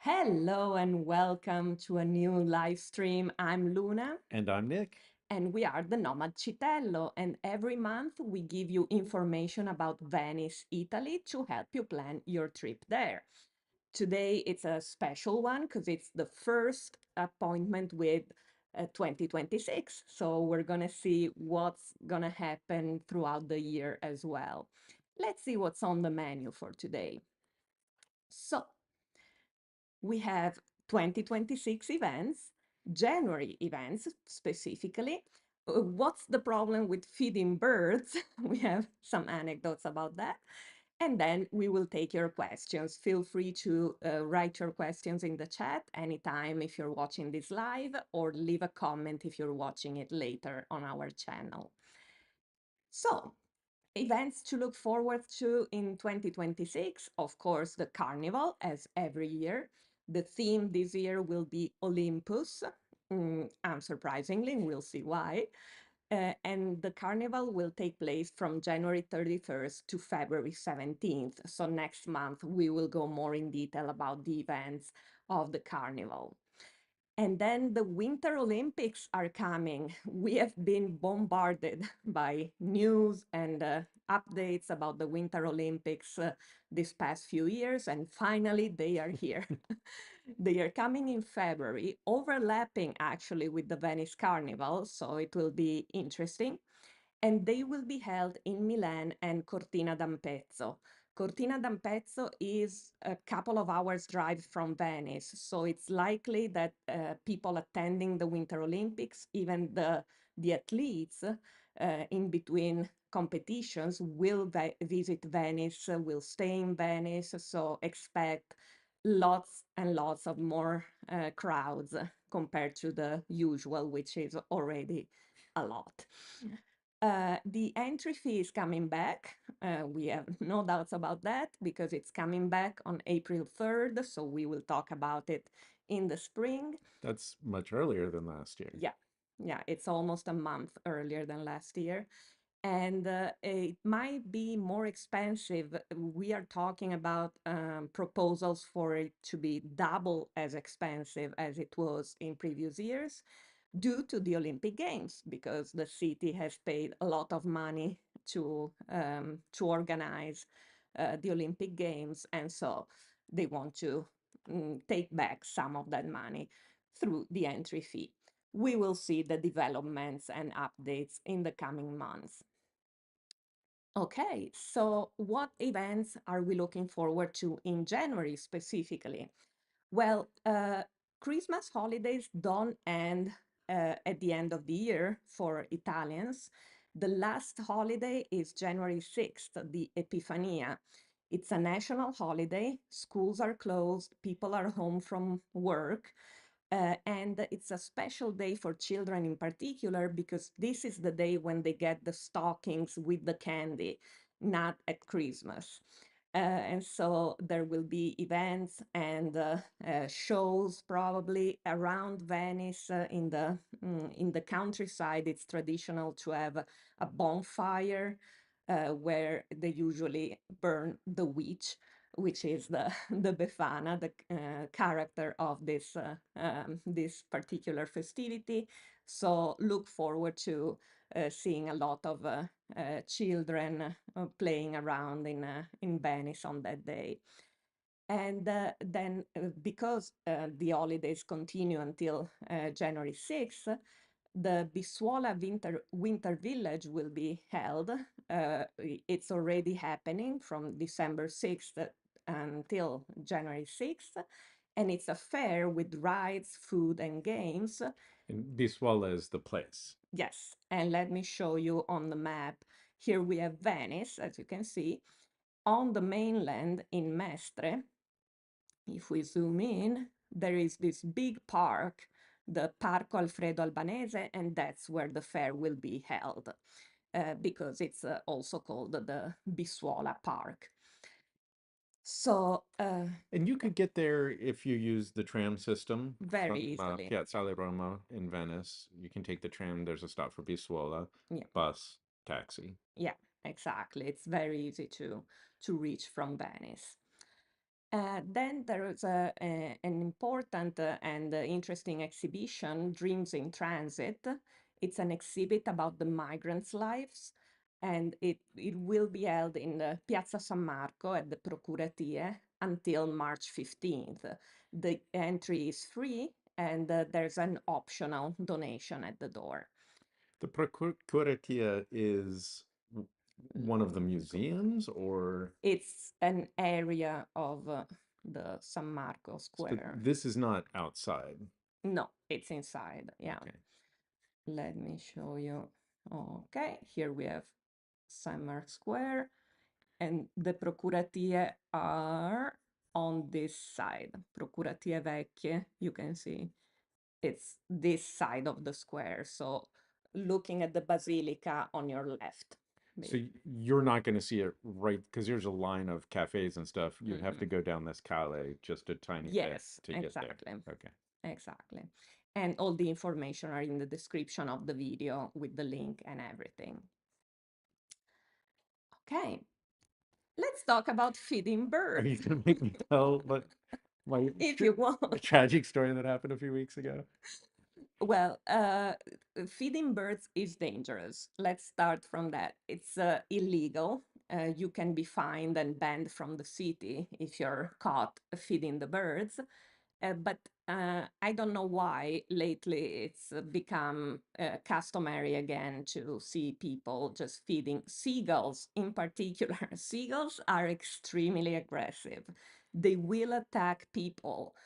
Hello and welcome to a new live stream. I'm Luna And I'm Nick. and we are the Nomad Citello. And every month we give you information about Venice, Italy to help you plan your trip there. Today it's a special one because it's the first appointment with 2026. So we're going to see what's going to happen throughout the year as well. Let's see what's on the menu for today. So, we have 2026 events, January events specifically. What's the problem with feeding birds? We have some anecdotes about that. And then we will take your questions. Feel free to write your questions in the chat anytime if you're watching this live, or leave a comment if you're watching it later on our channel. So, events to look forward to in 2026, of course, the Carnival, as every year. The theme this year will be Olympus, unsurprisingly, and we'll see why. And the Carnival will take place from January 31st to February 17th. So next month, we will go more in detail about the events of the Carnival. And then the Winter Olympics are coming. We have been bombarded by news and updates about the Winter Olympics this past few years, and finally they are here. They are coming in February, overlapping actually with the Venice Carnival, so it will be interesting. And they will be held in Milan and Cortina d'Ampezzo. Cortina d'Ampezzo is a couple of hours drive from Venice, so it's likely that people attending the Winter Olympics, even the athletes in between competitions, will visit Venice, will stay in Venice, so expect lots and lots of more crowds compared to the usual, which is already a lot. The entry fee is coming back. We have no doubts about that because it's coming back on April 3rd. So we will talk about it in the spring. That's much earlier than last year. Yeah, yeah, it's almost a month earlier than last year. And it might be more expensive. We are talking about proposals for it to be double as expensive as it was in previous years due to the Olympic Games, because the city has paid a lot of money to organize the Olympic Games, and so they want to take back some of that money through the entry fee. We will see the developments and updates in the coming months. Okay, so what events are we looking forward to in January specifically? Well, Christmas holidays don't end at the end of the year for Italians. The last holiday is January 6th, the Epifania. It's a national holiday. Schools are closed, people are home from work. And it's a special day for children in particular because this is the day when they get the stockings with the candy, not at Christmas. And so there will be events and shows probably around Venice in the countryside. It's traditional to have a bonfire where they usually burn the witch, which is the the Befana, the character of this particular festivity. So look forward to seeing a lot of children playing around in Venice on that day. And then, because the holidays continue until January 6th, the Bisuola Winter Village will be held. It's already happening from December 6th until January 6th. And it's a fair with rides, food, and games. And Biswala is the place. Yes, and let me show you on the map. Here we have Venice, as you can see. On the mainland in Mestre, if we zoom in, there is this big park, the Parco Alfredo Albanese, and that's where the fair will be held, because it's also called the Bisuola Park. So, And you could get there if you use the tram system very from easily. Piazzale Roma in Venice. You can take the tram. There's a stop for Biswola, Yeah, bus, taxi. yeah, exactly. It's very easy to reach from Venice. Then there is an important and interesting exhibition, Dreams in Transit. It's an exhibit about the migrants' lives, and it will be held in the Piazza San Marco at the Procuratie until March 15th. The entry is free, and there's an optional donation at the door. The Procuratia is one of the museums, or It's an area of the San Marco so Square. this is not outside. No, it's inside. Yeah. Okay. Let me show you. Okay, here we have Summer Square, and the Procuratie are on this side. Procuratie Vecchie, you can see it's this side of the square. So looking at the Basilica on your left. So you're not going to see it right because there's a line of cafes and stuff. You'd have to Mhm. go down this calle just a tiny bit Yes, to get there. exactly. Okay. Exactly. And all the information are in the description of the video with the link and everything. Okay, let's talk about feeding Are you birds. going to make me tell what my If you a want. tragic story that happened a few weeks ago? Well, feeding birds is dangerous. Let's start from that. It's illegal. You can be fined and banned from the city if you're caught feeding the birds. But I don't know why lately it's become customary again to see people just feeding seagulls in particular. Seagulls are extremely aggressive. They will attack people,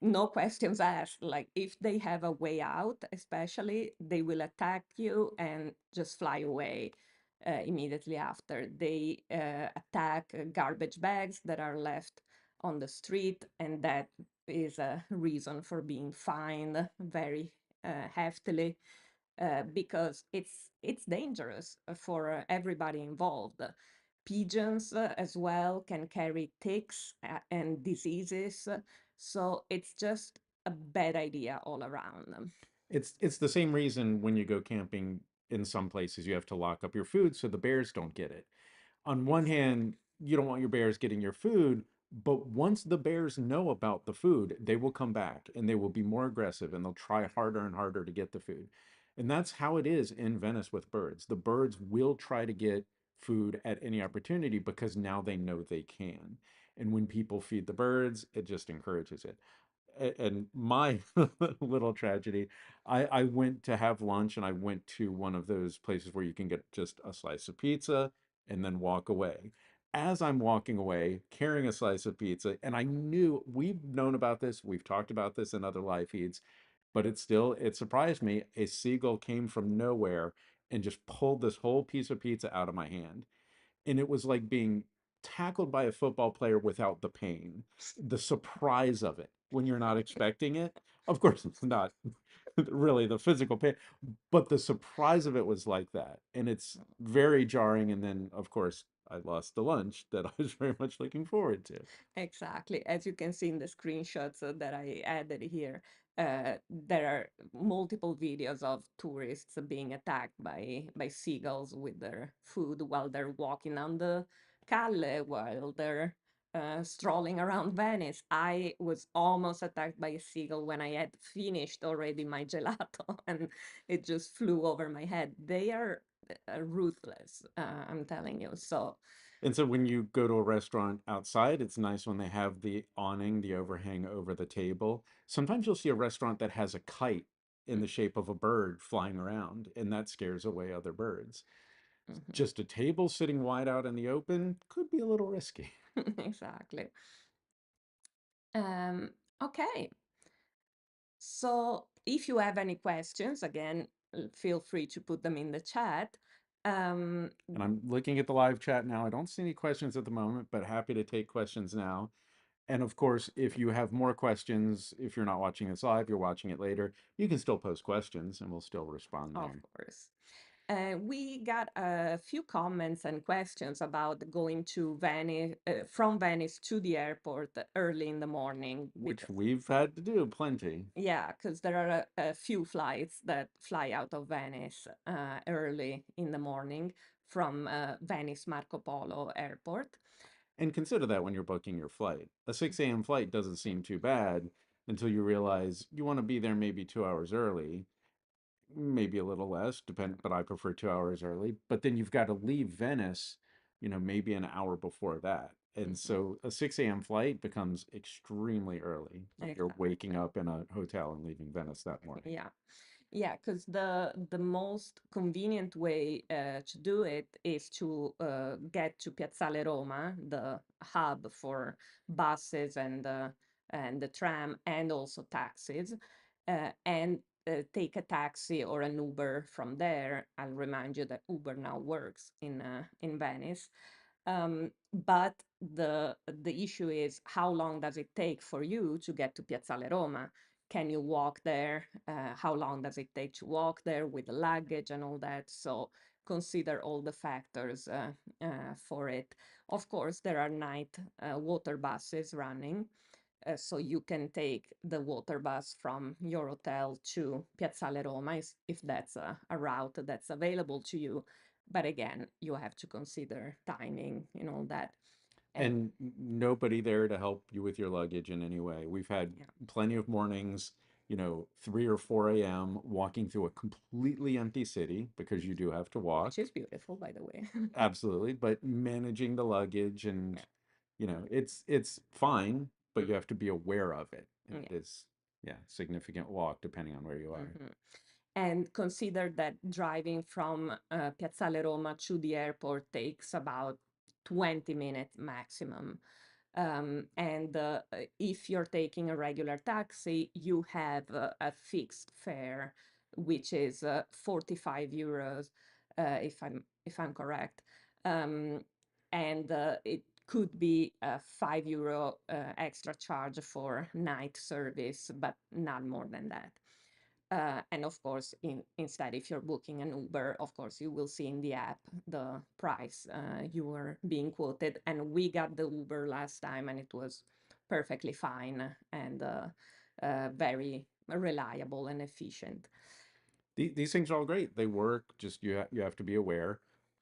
no questions asked. Like if they have a way out, especially, they will attack you and just fly away immediately after. They attack garbage bags that are left on the street, and that is a reason for being fined very heftily because it's dangerous for everybody involved. Pigeons as well can carry ticks and diseases, so it's just a bad idea all around. It's the same reason when you go camping in some places you have to lock up your food so the bears don't get it. On one hand, you don't want your bears getting your food, but once the bears know about the food, they will come back and they will be more aggressive and they'll try harder and harder to get the food. And that's how it is in Venice with birds. The birds will try to get food at any opportunity because now they know they can. And when people feed the birds, it just encourages it. And my little tragedy, I went to have lunch and I went to one of those places where you can get just a slice of pizza and then walk away. As I'm walking away, carrying a slice of pizza, and I knew we've known about this, we've talked about this in other live feeds, but it surprised me. A seagull came from nowhere and just pulled this whole piece of pizza out of my hand, and it was like being tackled by a football player without the pain, the surprise of it when you're not expecting it. Of course, it's not really the physical pain, but the surprise of it was like that. And it's very jarring. And then, of course, I lost the lunch that I was very much looking forward to. Exactly. As you can see in the screenshots that I added here, there are multiple videos of tourists being attacked by seagulls with their food while they're walking on the calle, while they're strolling around Venice. I was almost attacked by a seagull when I had finished already my gelato and it just flew over my head. They are ruthless, I'm telling you. So, And so when you go to a restaurant outside, it's nice when they have the awning, the overhang over the table. Sometimes you'll see a restaurant that has a kite in the shape of a bird flying around, and that scares away other birds. mhm. Just a table sitting wide out in the open could be a little risky. Exactly. Um, okay. So if you have any questions, again, feel free to put them in the chat. Um, And I'm looking at the live chat now. I don't see any questions at the moment, but happy to take questions now. And of course, if you have more questions, if you're not watching this live, you're watching it later, you can still post questions and we'll still respond of there. course. We got a few comments and questions about going to Venice, from Venice to the airport early in the morning, Which because we've had to do plenty. yeah, because there are a few flights that fly out of Venice early in the morning from Venice Marco Polo Airport. And consider that when you're booking your flight. A 6 a.m. flight doesn't seem too bad until you realize you want to be there maybe 2 hours early, maybe a little less, but I prefer 2 hours early. But then you've got to leave Venice, maybe an hour before that. And Mhm. so a 6 a.m. flight becomes extremely early when you're waking Exactly. up in a hotel and leaving Venice that morning. Yeah. Yeah, because the most convenient way to do it is to get to Piazzale Roma, the hub for buses and the tram and also taxis, and take a taxi or an Uber from there. I'll remind you that Uber now works in Venice. But the issue is how long does it take for you to get to Piazzale Roma? Can you walk there? How long does it take to walk there with the luggage and all that? So consider all the factors for it. Of course, there are night water buses running, so you can take the water bus from your hotel to Piazzale Roma if that's a route that's available to you. But again, you have to consider timing and all that. And And nobody there to help you with your luggage in any way. We've had yeah, plenty of mornings, 3 or 4 a.m. walking through a completely empty city because you do have to which walk. is beautiful, by the way. Absolutely, but managing the luggage and, Yeah. it's fine, but you Mm, have to be aware of it. And yeah. it is, yeah, significant walk depending on where you are. Mhm. And consider that driving from Piazzale Roma to the airport takes about 20 minutes maximum. And if you're taking a regular taxi, you have a fixed fare, which is 45 euros, if I'm correct. Um, and it could be a 5 euro extra charge for night service, but not more than that. And of course, instead, if you're booking an Uber, of course, you will see in the app the price you were being quoted. And we got the Uber last time, and it was perfectly fine and very reliable and efficient. These things are all great. They work, just you have to be aware.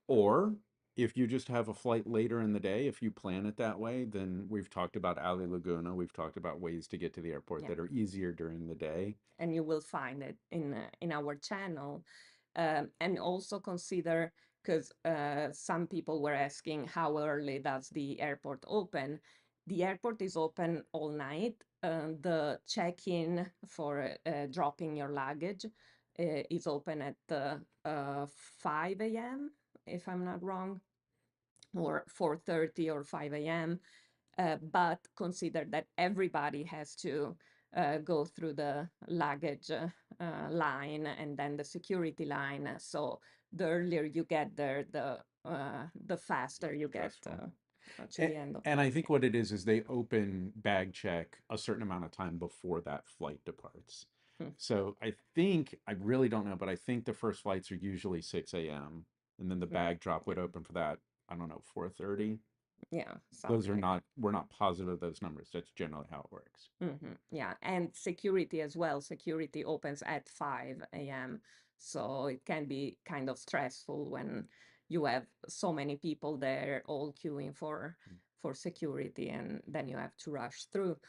Or if you just have a flight later in the day, if you plan it that way, then we've talked about Ali Laguna. We've talked about ways to get to the airport Yeah. that are easier during the day. And you will find it in our channel. And also consider, because some people were asking how early does the airport open. The airport is open all night. The check-in for dropping your luggage is open at 5 a.m., if I'm not wrong, or 4:30 or 5 a.m. But consider that everybody has to go through the luggage line and then the security line. So the earlier you get there, the faster you get Stressful. to the end of And the I think what it is they open bag check a certain amount of time before that flight departs. Hmm. So I think, I really don't know, but I think the first flights are usually 6 a.m. and then the Right. bag drop would Yeah. open for that, I don't know, 4:30. Yeah. Those Something are like that. not, we're not positive of those numbers. That's generally how it works. Yeah, and security as well. Security opens at 5 a.m. So it can be kind of stressful when you have so many people there all queuing for security, and then you have to rush through.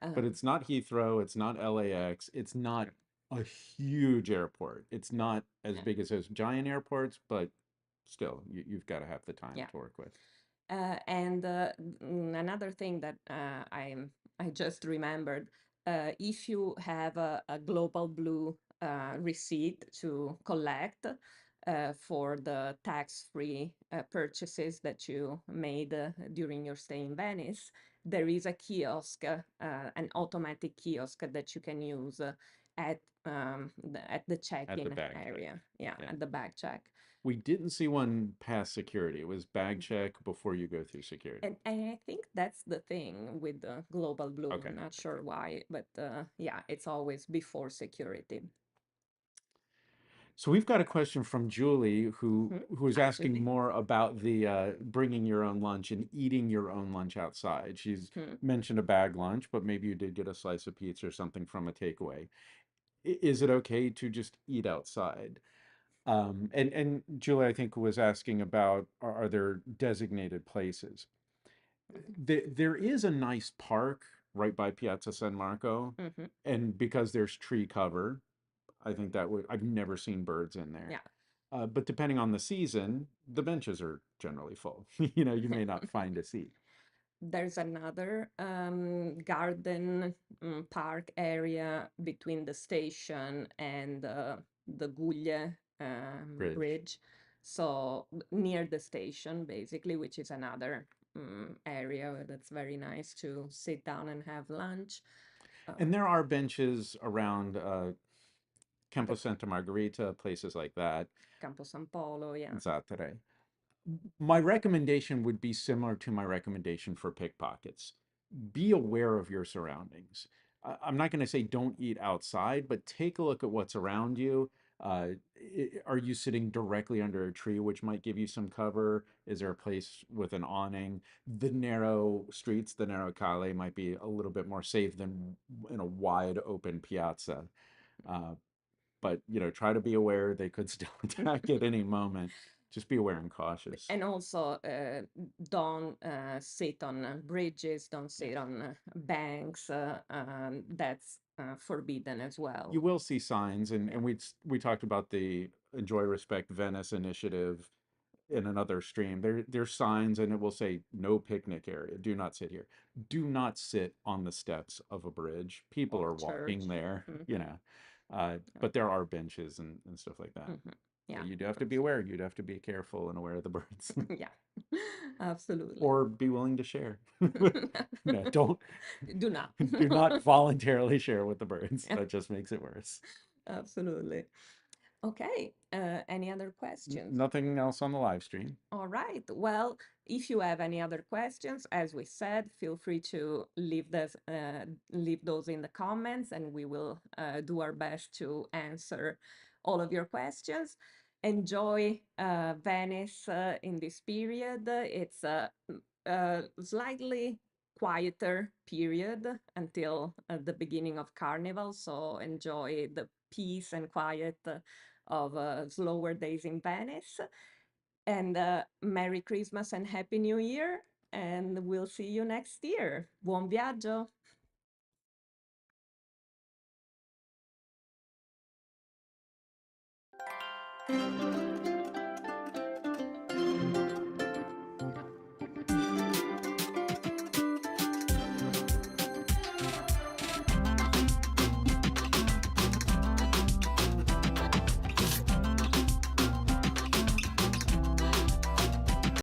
But Um, it's not Heathrow, it's not LAX, it's not sure. a huge airport. It's not as Yeah. big as those giant airports, but still, you've got to have the time Yeah. to work with. And another thing that I just remembered, if you have a Global Blue receipt to collect for the tax-free purchases that you made during your stay in Venice, there is a kiosk, an automatic kiosk that you can use at the At the check-in bag check. area. Yeah, Yeah. at the bag check. We didn't see one past security. It was bag check before you go through security. And I think that's the thing with the Global Blue. Okay. Not Okay. sure why, but yeah, it's always before security. So we've got a question from Julie Mhm. who is Hi, asking Julie. more about the bringing your own lunch and eating your own lunch outside. She's Mhm. mentioned a bag lunch, but maybe you did get a slice of pizza or something from a takeaway. Is it okay to just eat outside? And Julie, I think, was asking about are there designated places? There is a nice park right by Piazza San Marco, Hmm. and because there's tree cover, I think that would, I've never seen birds in there. Yeah. But depending on the season, the benches are generally full. You know, you may not find a seat. There's another garden park area between the station and the Guglie Bridge. bridge. So near the station, basically, which is another area that's very nice to sit down and have lunch. And Um, there are benches around Campo the Santa Margherita, places like that, Campo San Polo, yeah, Zatere. My recommendation would be similar to my recommendation for pickpockets. Be aware of your surroundings. I'm not going to say don't eat outside, but take a look at what's around you. Are you sitting directly under a tree, which might give you some cover? Is there a place with an awning? The narrow streets, the narrow calle might be a little bit more safe than in a wide open piazza. Uh, but you know, try to be aware they could still attack at any moment. Just be aware and cautious. and also don't sit on bridges, don't sit Yes. on banks. That's forbidden as You well. will see signs, Yeah, and we talked about the Enjoy Respect Venice initiative in another stream. There's signs, and it will say no picnic area. Do not sit here. Do not sit on the steps of a bridge. People or are walking church. there, you Hmm. know. Yeah. But there are benches and stuff like that. Hmm. Yeah, Yeah, you do have to be aware. You'd have to be careful and aware of the birds, yeah, absolutely. or be willing to share. No, don't Do not. do not voluntarily share with the birds. Yeah, That just makes it worse. absolutely. Okay, any other questions? Nothing else on the live stream. All right. Well, if you have any other questions, as we said, feel free to leave those in the comments, and we will do our best to answer all of your questions. Enjoy Venice in this period. It's a slightly quieter period until the beginning of Carnival, so enjoy the peace and quiet of slower days in Venice. And Merry Christmas and Happy New Year. And we'll see you next year. Buon viaggio.